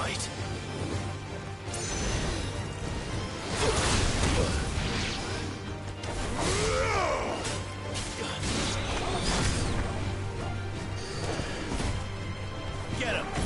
fight. Get him!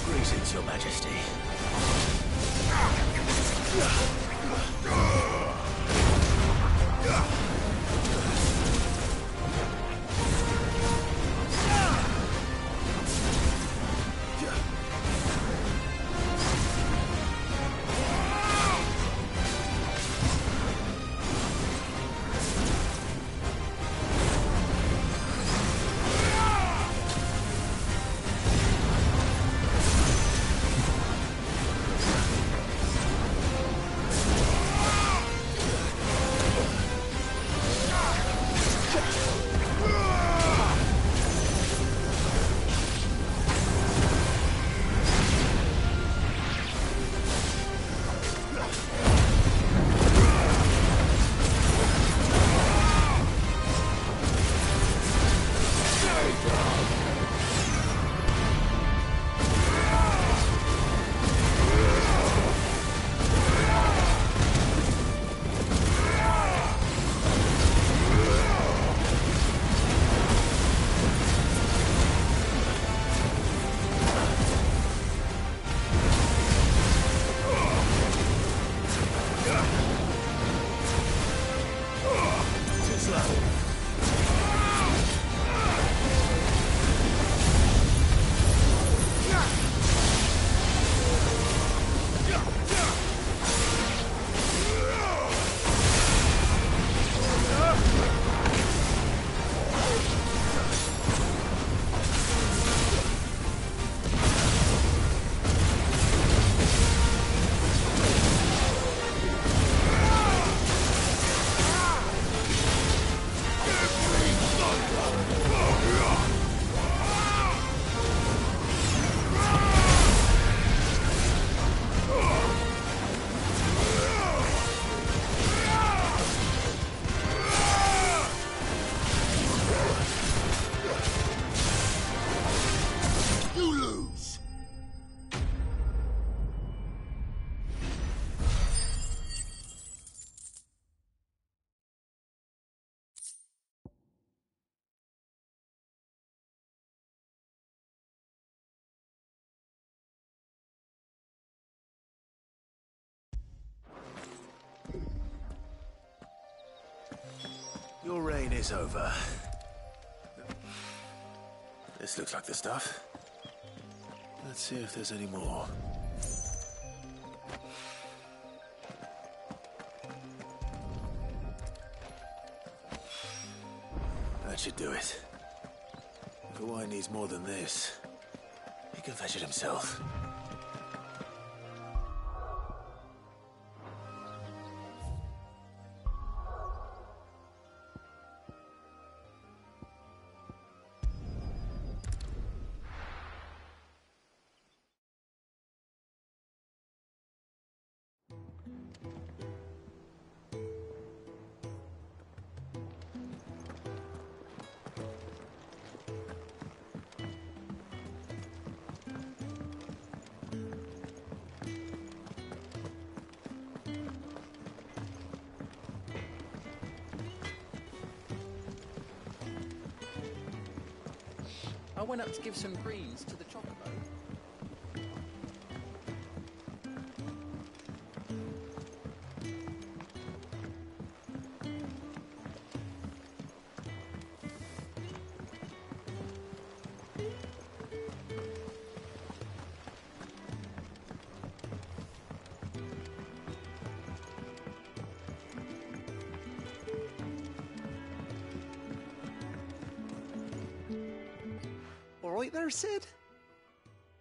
Greetings, Your Majesty. Your reign is over. This looks like the stuff. Let's see if there's any more. That should do it. If Hawaii needs more than this, he can fetch it himself. I went up to give some greens to the chocobo. All right there, Sid?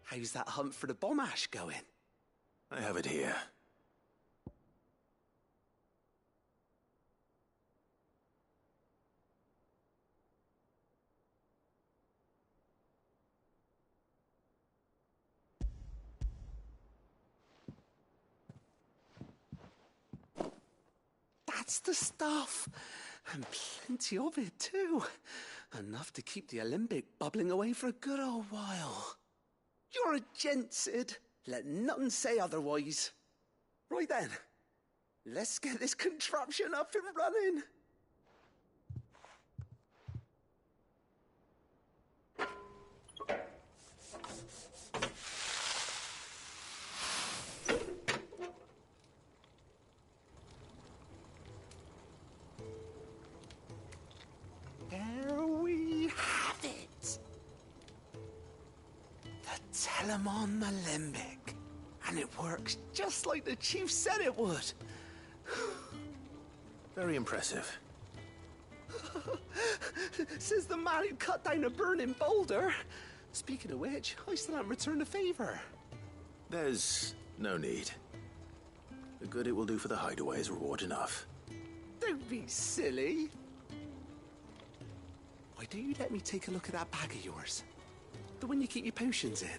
How's that hunt for the bomb ash going? I have it here. That's the stuff. And plenty of it, too. Enough to keep the Olympic bubbling away for a good old while. You're a gent, Sid. Let nothing say otherwise. Right then, let's get this contraption up and running. There we have it. The Telemon Alembic. And it works just like the chief said it would. Very impressive. Says the man who cut down a burning boulder. Speaking of which, I still haven't returned the favor. There's no need. The good it will do for the hideaway is reward enough. Don't be silly. Why don't you let me take a look at that bag of yours? The one you keep your potions in.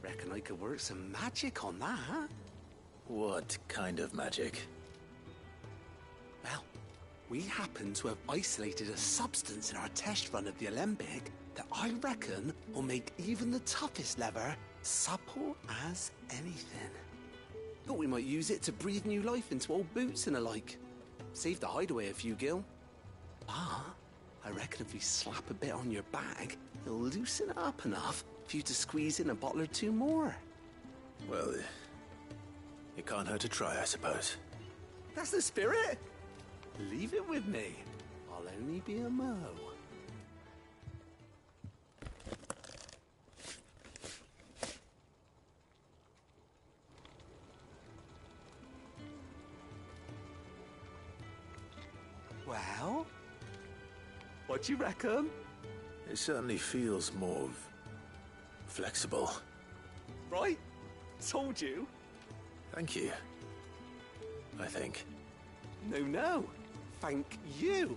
Reckon I could work some magic on that. What kind of magic? Well, we happen to have isolated a substance in our test run of the Alembic that I reckon will make even the toughest leather supple as anything. Thought we might use it to breathe new life into old boots and the like. Save the hideaway a few gil. But I reckon if we slap a bit on your bag, it'll loosen it up enough for you to squeeze in a bottle or two more. Well, it can't hurt to try, I suppose. That's the spirit. Leave it with me. I'll only be a mo. Well, what do you reckon? It certainly feels more flexible. Right? Told you. Thank you. I think. No. Thank you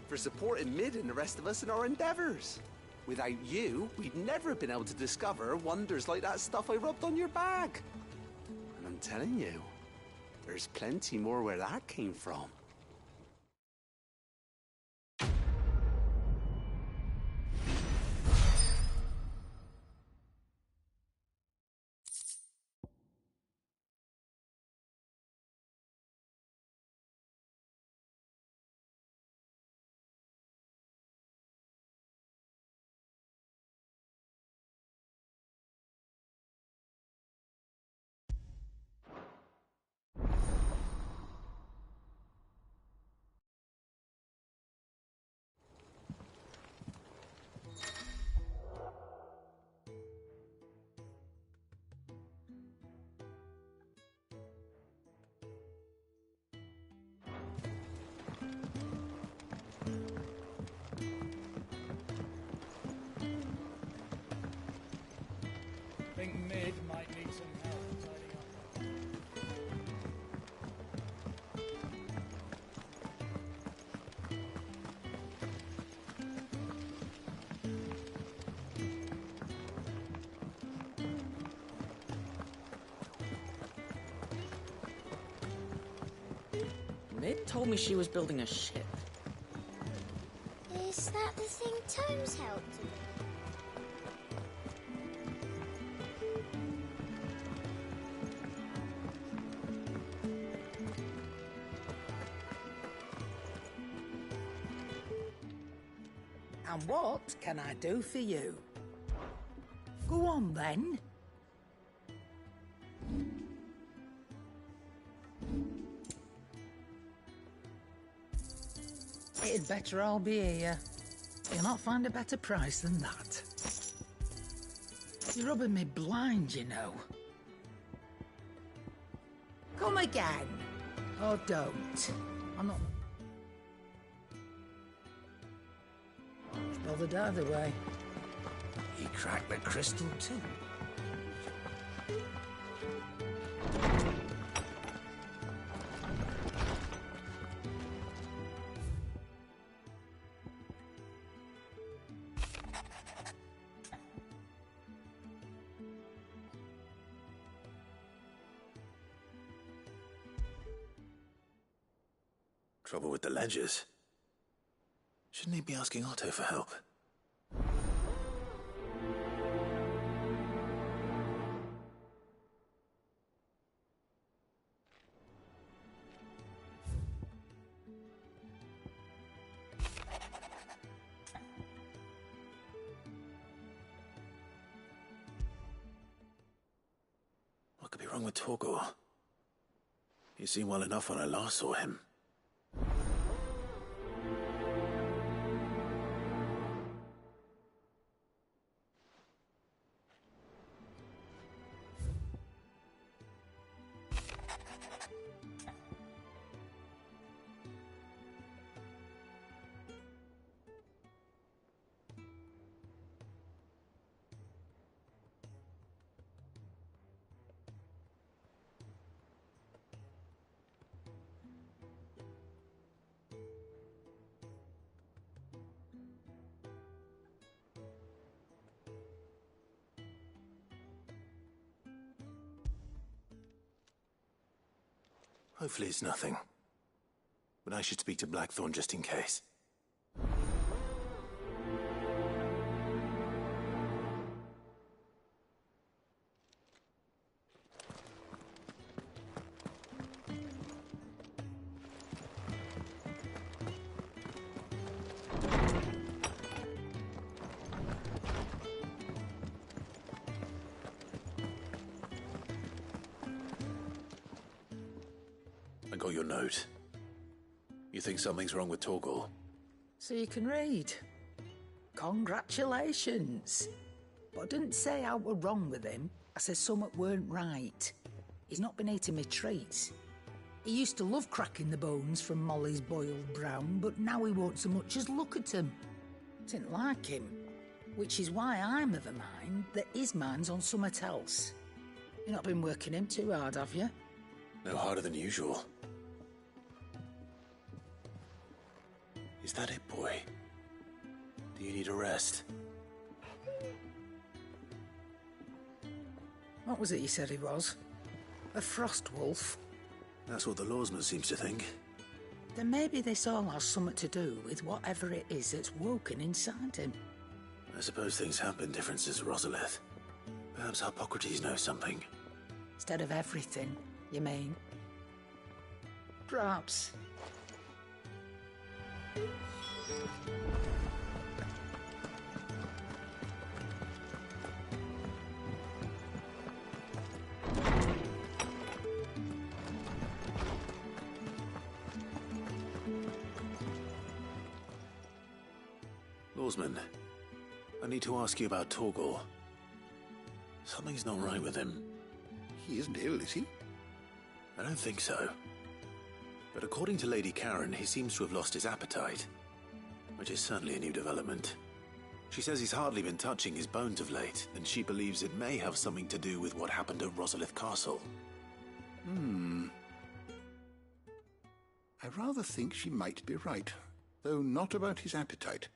for supporting Mid and the rest of us in our endeavors. Without you, we'd never have been able to discover wonders like that stuff I rubbed on your bag. And I'm telling you, there's plenty more where that came from. think Mid might need some help tidying up. Mid told me she was building a ship. Is that the thing Tomes helped to do? And what can I do for you? Go on, then. It'd better all be here. You'll not find a better price than that. You're rubbing me blind, you know. Come again. Or don't. I'm not bothered either way. He cracked the crystal too. Trouble with the ledgers. Shouldn't he be asking Otto for help? What could be wrong with Torgor? He seemed well enough when I last saw him. Hopefully it's nothing. But I should speak to Blackthorn just in case. I got your note. You think something's wrong with Torgor? So you can read. Congratulations. But I didn't say I were wrong with him. I said something weren't right. He's not been eating me treats. He used to love cracking the bones from Molly's boiled brown, but now he won't so much as look at them. Didn't like him. Which is why I'm of the mind that his mind's on something else. You've not been working him too hard, have you? No harder than usual. Is that it, boy? Do you need a rest? What was it you said he was? A frost wolf? That's what the lawsman seems to think. Then maybe this all has something to do with whatever it is that's woken inside him. I suppose things have been different since Rosalith. Perhaps Hippocrates knows something. Instead of everything, you mean? Perhaps. Lawsman, I need to ask you about Torgor. Something's not right with him. He isn't ill, is he? I don't think so. But according to Lady Karen, he seems to have lost his appetite, which is certainly a new development. She says he's hardly been touching his bones of late, and she believes it may have something to do with what happened at Rosalith Castle. I rather think she might be right, though not about his appetite.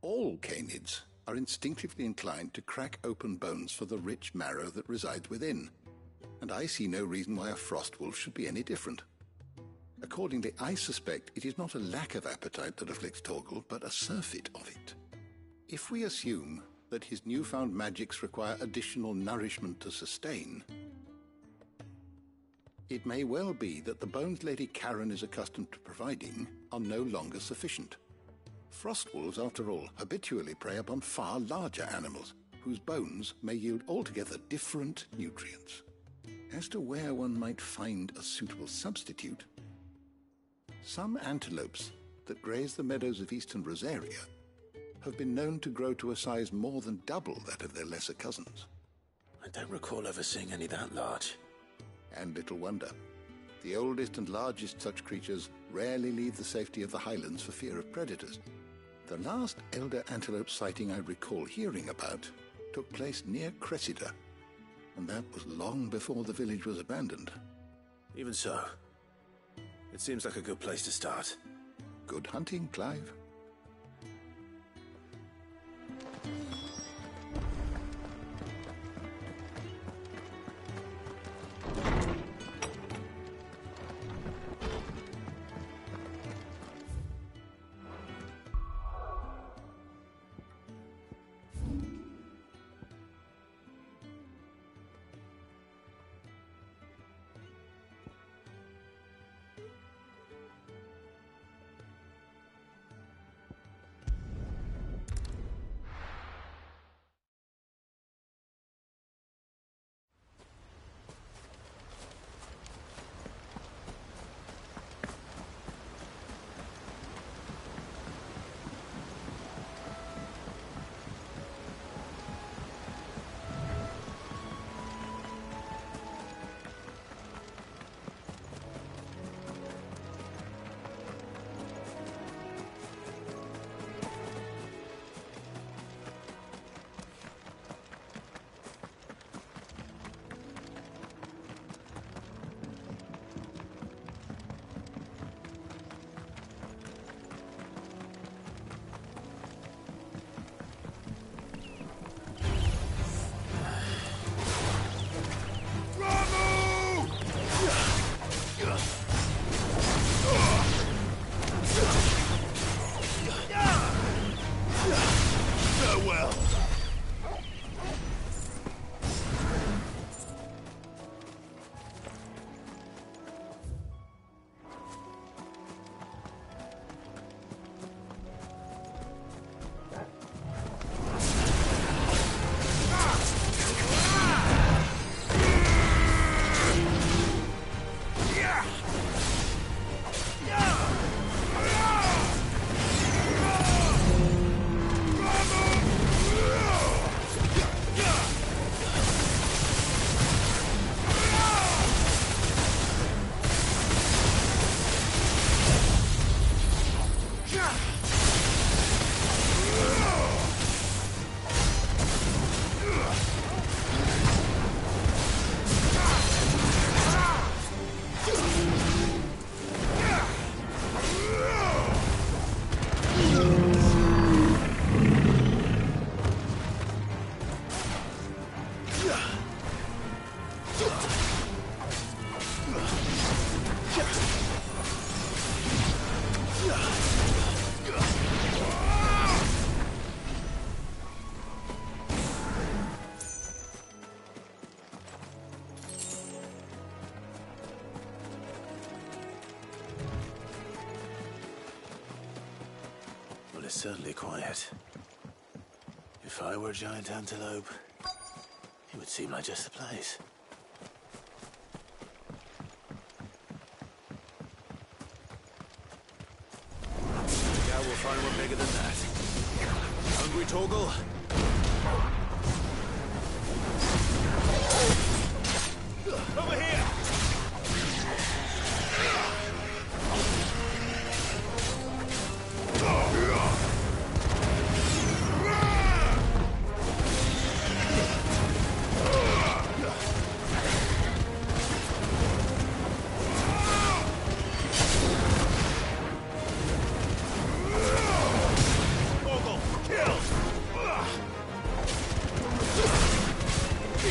All canids are instinctively inclined to crack open bones for the rich marrow that resides within, and I see no reason why a frost wolf should be any different. Accordingly, I suspect it is not a lack of appetite that afflicts Torgal, but a surfeit of it. If we assume that his newfound magics require additional nourishment to sustain, it may well be that the bones Lady Karen is accustomed to providing are no longer sufficient. Frost wolves, after all, habitually prey upon far larger animals, whose bones may yield altogether different nutrients. As to where one might find a suitable substitute, some antelopes that graze the meadows of eastern Rosaria have been known to grow to a size more than double that of their lesser cousins. I don't recall ever seeing any that large. And little wonder. The oldest and largest such creatures rarely leave the safety of the highlands for fear of predators. The last elder antelope sighting I recall hearing about took place near Cressida, and that was long before the village was abandoned. Even so, it seems like a good place to start. Good hunting, Clive. It's certainly quiet. If I were a giant antelope, it would seem like just the place. Yeah, we'll find one bigger than that. Hungry, Torgal? Over here!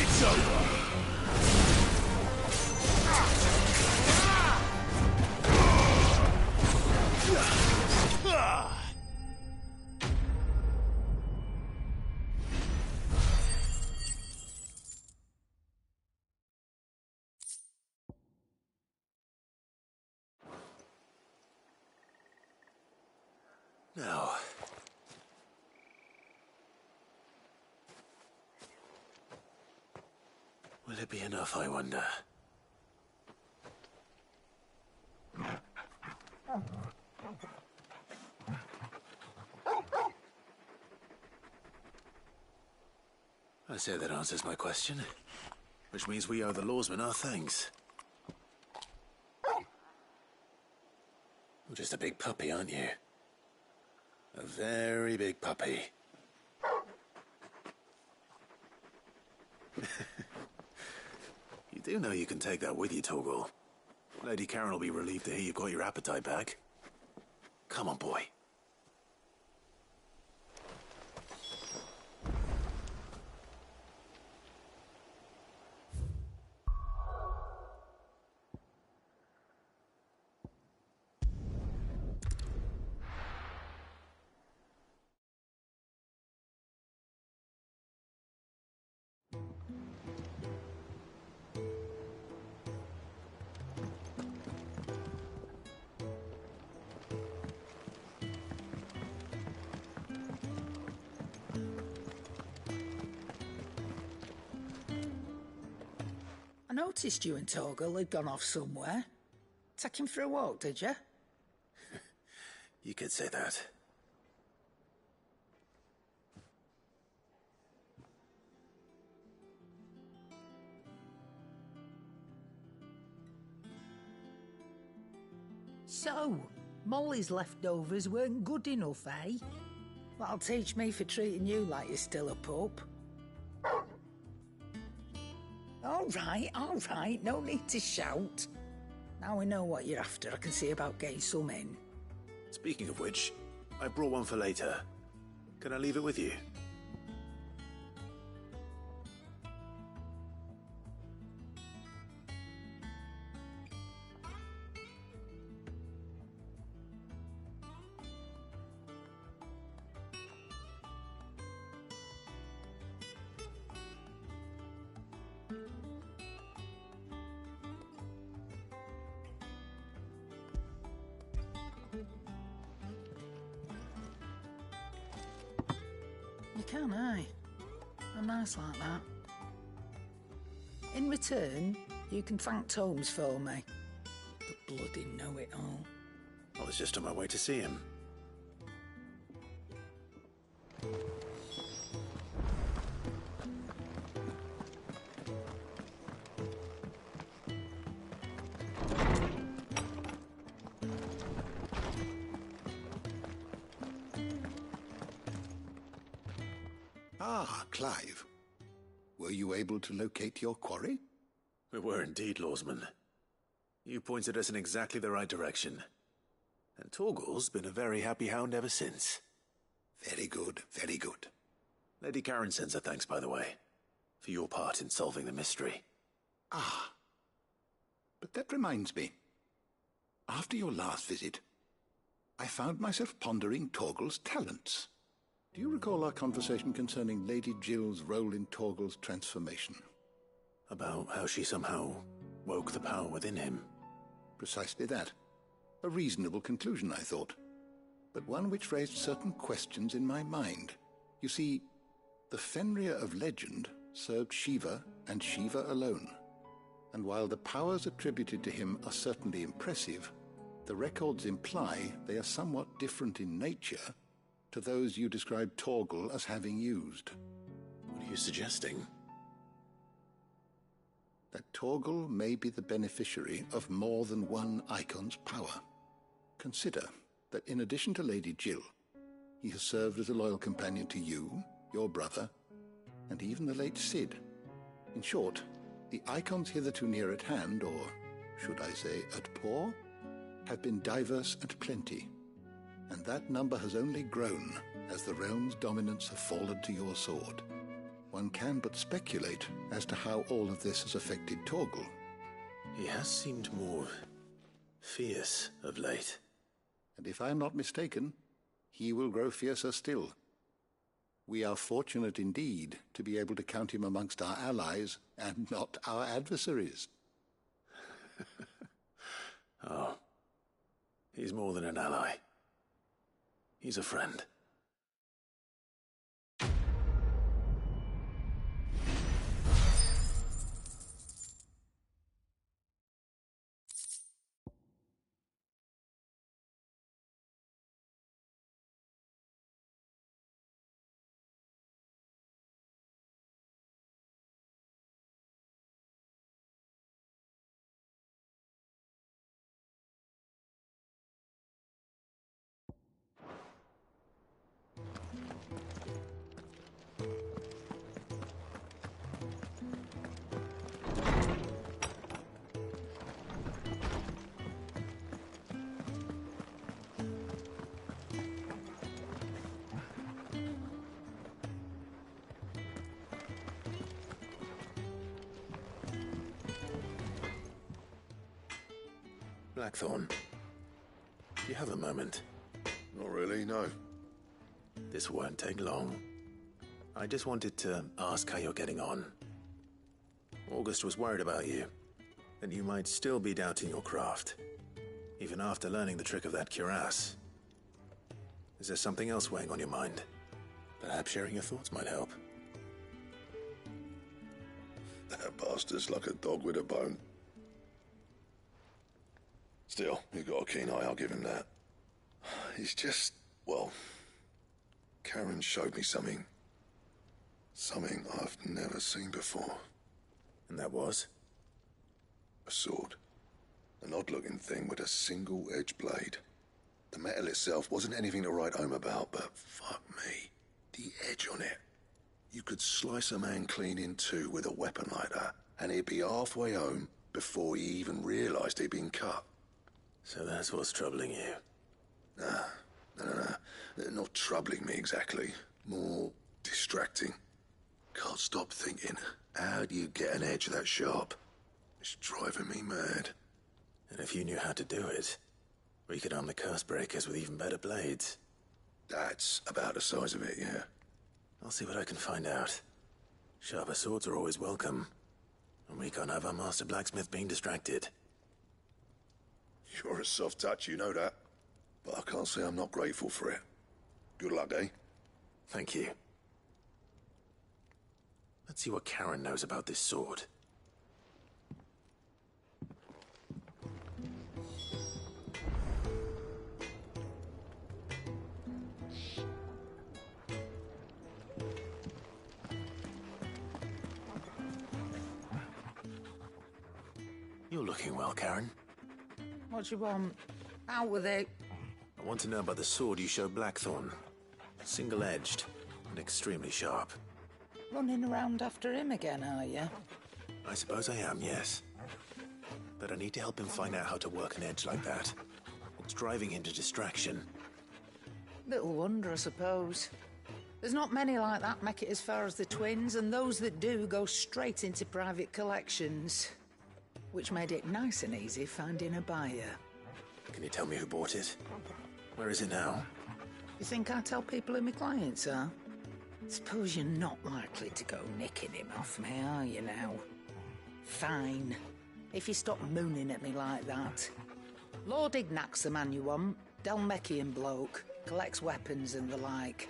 It's over! Now, will it be enough, I wonder? I say that answers my question, which means we owe the lawsmen our thanks. You're just a big puppy, aren't you? A very big puppy. You do know you can take that with you, Torgal. Lady Karen will be relieved to hear you've got your appetite back. Come on, boy. I noticed you and Torgal had gone off somewhere. Take him for a walk, did you? You could say that. So, Molly's leftovers weren't good enough, eh? That'll teach me for treating you like you're still a pup. All right, no need to shout. Now we know what you're after, I can see about getting some in. Speaking of which, I brought one for later. Can I leave it with you? You can, aye. I'm nice like that. In return, you can thank Tomes for me. The bloody know-it-all. I was just on my way to see him. Ah, Clive. Were you able to locate your quarry? We were indeed, lawsman. You pointed us in exactly the right direction. And Torgal's been a very happy hound ever since. Very good, very good. Lady Karen sends her thanks, by the way, for your part in solving the mystery. Ah. But that reminds me. After your last visit, I found myself pondering Torgal's talents. Do you recall our conversation concerning Lady Jill's role in Torgal's transformation? About how she somehow woke the power within him. Precisely that. A reasonable conclusion, I thought. But one which raised certain questions in my mind. You see, the Fenrir of legend served Shiva and Shiva alone. And while the powers attributed to him are certainly impressive, the records imply they are somewhat different in nature to those you described Torgal as having used. What are you suggesting? That Torgal may be the beneficiary of more than one icon's power. Consider that in addition to Lady Jill, he has served as a loyal companion to you, your brother, and even the late Cid. In short, the icons hitherto near at hand, or should I say at paw, have been diverse and plenty, and that number has only grown as the realm's dominance have fallen to your sword. one can but speculate as to how all of this has affected Torgal. He has seemed more fierce of late. And if I am not mistaken, he will grow fiercer still. We are fortunate indeed to be able to count him amongst our allies and not our adversaries. Oh, he's more than an ally. He's a friend. Blackthorn, do you have a moment? Not really, no. This won't take long. I just wanted to ask how you're getting on. August was worried about you, that you might still be doubting your craft, even after learning the trick of that cuirass. Is there something else weighing on your mind? Perhaps sharing your thoughts might help. That bastard's like a dog with a bone. Still, he's got a keen eye, I'll give him that. He's just, well, Karen showed me something. Something I've never seen before. And that was? A sword. An odd-looking thing with a single-edged blade. The metal itself wasn't anything to write home about, but fuck me, the edge on it. You could slice a man clean in two with a weapon like that, and he'd be halfway home before he even realised he'd been cut. So that's what's troubling you? Nah. Not troubling me exactly. More distracting. Can't stop thinking, how do you get an edge that sharp? It's driving me mad. And if you knew how to do it, we could arm the curse breakers with even better blades. That's about the size of it, yeah. I'll see what I can find out. Sharper swords are always welcome. And we can't have our master blacksmith being distracted. You're a soft touch, you know that. But I can't say I'm not grateful for it. Good luck, eh? Thank you. Let's see what Karen knows about this sword. You're looking well, Karen. What do you want? Out with it. I want to know about the sword you showed Blackthorn. Single-edged and extremely sharp. Running around after him again, are you? I suppose I am, yes. But I need to help him find out how to work an edge like that. What's driving him to distraction? Little wonder, I suppose. There's not many like that make it as far as the twins, and those that do go straight into private collections. Which made it nice and easy finding a buyer. Can you tell me who bought it? Where is it now? You think I tell people who my clients are? Suppose you're not likely to go nicking him off me, are you now? Fine. If you stop mooning at me like that. Lord Ignac's the man you want. Dalmekian bloke. Collects weapons and the like.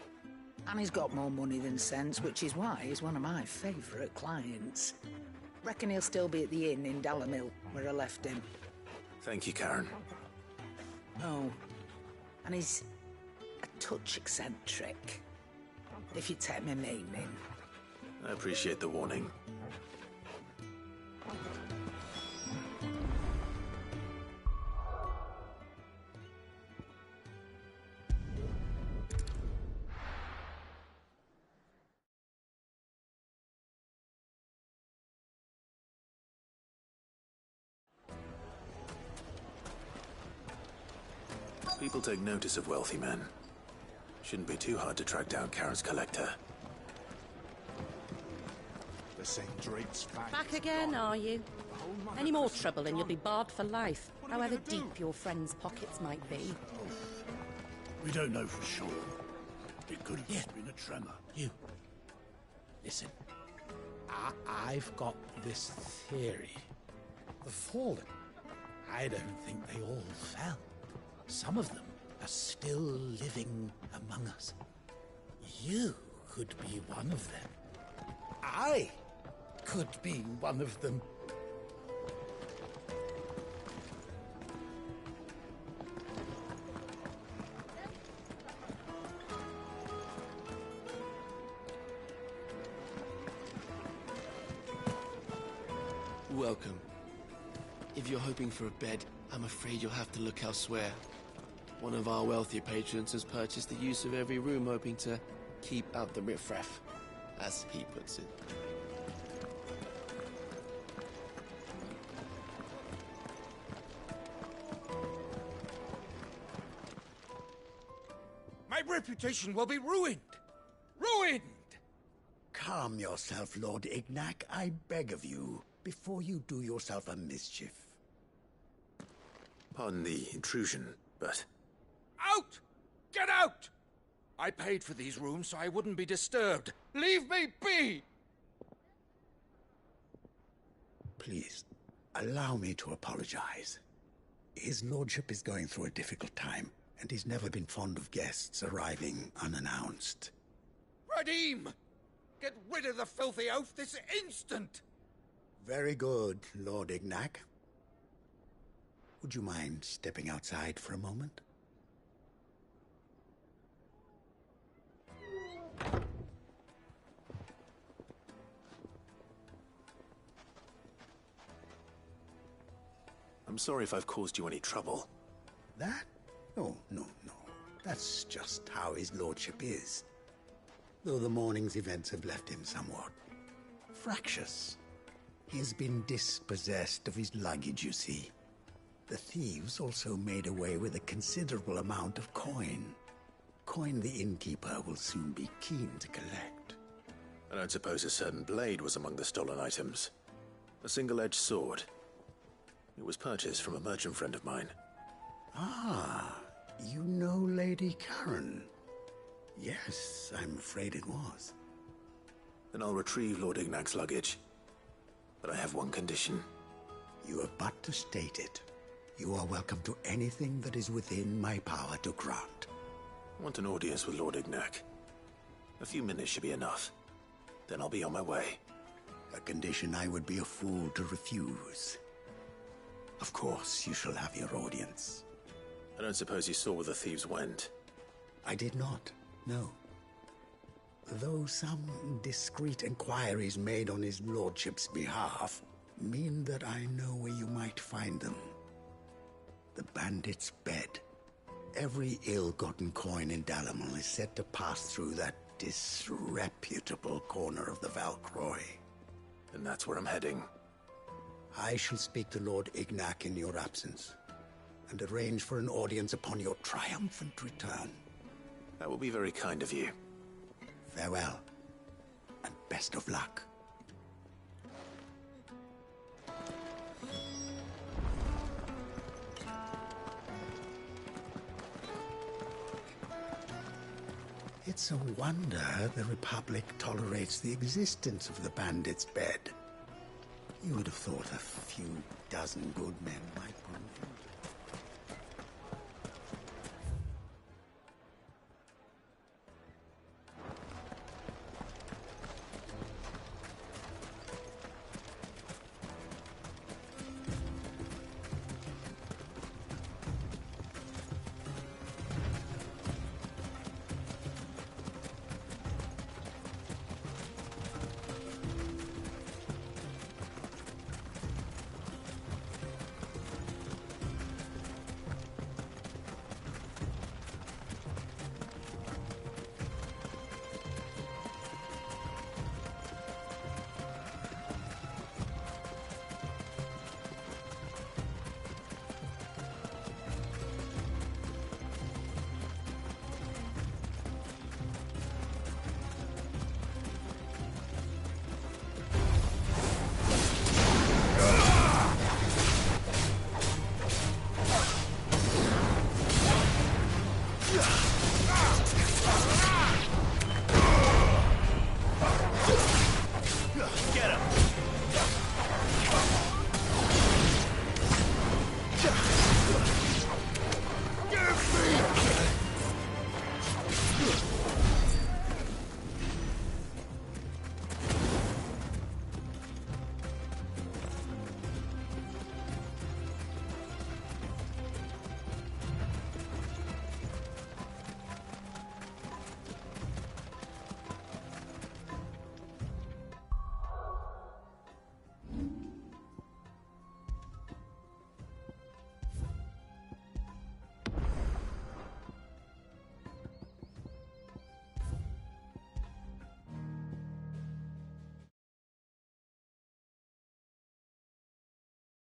And he's got more money than sense, which is why he's one of my favourite clients. Reckon he'll still be at the inn in Dalamil, where I left him. Thank you, Karen. Oh, and he's a touch eccentric, if you take my meaning. I appreciate the warning. People take notice of wealthy men. Shouldn't be too hard to track down Karen's collector. The same Drake's fangs. Back again, are you? Any more trouble and you'll be barred for life, however deep your friends' pockets might be. We don't know for sure. It could have just been a tremor. You. Listen. I've got this theory. The Fallen. I don't think they all fell. Some of them are still living among us. You could be one of them. I could be one of them. Welcome. If you're hoping for a bed, I'm afraid you'll have to look elsewhere. One of our wealthier patrons has purchased the use of every room, hoping to keep out the riffraff, as he puts it. My reputation will be ruined! Ruined! Calm yourself, Lord Ignac, I beg of you, before you do yourself a mischief. Pardon the intrusion, but... Out! Get out! I paid for these rooms so I wouldn't be disturbed. Leave me be! Please, allow me to apologize. His lordship is going through a difficult time, and he's never been fond of guests arriving unannounced. Radim! Get rid of the filthy oaf this instant! Very good, Lord Ignac. Would you mind stepping outside for a moment? I'm sorry if I've caused you any trouble. That? Oh, no. That's just how his lordship is. Though the morning's events have left him somewhat fractious. He has been dispossessed of his luggage, you see. The thieves also made away with a considerable amount of coin. Coin the innkeeper will soon be keen to collect. I don't suppose a certain blade was among the stolen items. A single-edged sword. It was purchased from a merchant friend of mine. Ah, you know Lady Karen. Yes, I'm afraid it was. Then I'll retrieve Lord Ignac's luggage. But I have one condition. You have but to state it. You are welcome to anything that is within my power to grant. I want an audience with Lord Ignac. A few minutes should be enough. Then I'll be on my way. A condition I would be a fool to refuse. Of course, you shall have your audience. I don't suppose you saw where the thieves went. I did not, no. Though some discreet inquiries made on his lordship's behalf mean that I know where you might find them. The bandit's bed. Every ill-gotten coin in Dalamil is said to pass through that disreputable corner of the Valcroy. And that's where I'm heading. I shall speak to Lord Ignac in your absence, and arrange for an audience upon your triumphant return. That will be very kind of you. Farewell, and best of luck. It's a wonder the Republic tolerates the existence of the bandit's bed. You would have thought a few dozen good men might prove it.